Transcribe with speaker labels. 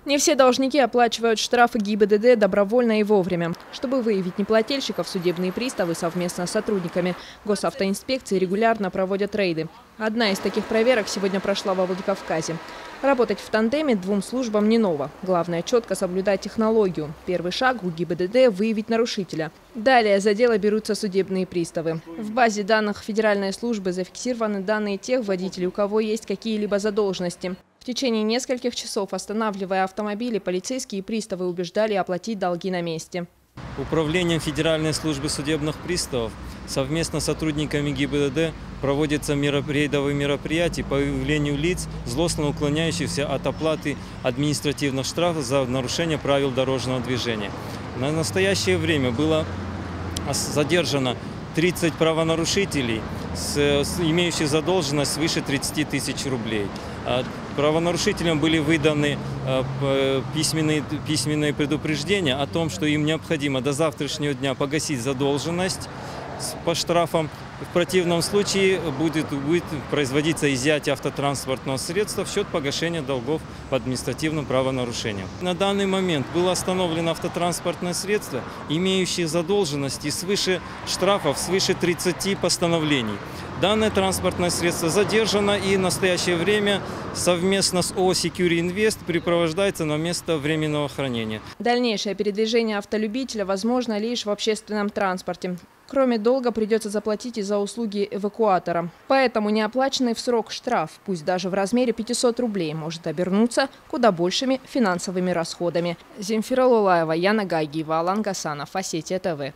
Speaker 1: Не все должники оплачивают штрафы ГИБДД добровольно и вовремя. Чтобы выявить неплательщиков, судебные приставы совместно с сотрудниками госавтоинспекции регулярно проводят рейды. Одна из таких проверок сегодня прошла во Владикавказе. Работать в тандеме двум службам не ново. Главное – четко соблюдать технологию. Первый шаг у ГИБДД – выявить нарушителя. Далее за дело берутся судебные приставы. В базе данных федеральной службы зафиксированы данные тех водителей, у кого есть какие-либо задолженности. В течение нескольких часов, останавливая автомобили, полицейские и приставы убеждали оплатить долги на месте.
Speaker 2: Управлением Федеральной службы судебных приставов совместно с сотрудниками ГИБДД проводятся рейдовые мероприятия по выявлению лиц, злостно уклоняющихся от оплаты административных штрафов за нарушение правил дорожного движения. На настоящее время было задержано 30 правонарушителей, имеющих задолженность свыше 30 тысяч рублей. Правонарушителям были выданы письменные предупреждения о том, что им необходимо до завтрашнего дня погасить задолженность по штрафам. В противном случае будет производиться изъятие автотранспортного средства в счет погашения долгов по административным правонарушениям. На данный момент было остановлено автотранспортное средство, имеющее задолженности свыше штрафов свыше 30 постановлений. Данное транспортное средство задержано и в настоящее время совместно с ООО «Securi Invest» припровождается на место временного хранения.
Speaker 1: Дальнейшее передвижение автолюбителя возможно лишь в общественном транспорте. Кроме долга, придется заплатить и за услуги эвакуатора. Поэтому неоплаченный в срок штраф, пусть даже в размере 500 рублей, может обернуться куда большими финансовыми расходами. Земфира Лулаева, Яна Гайгиева, Алан Гасанов, Осетия ТВ.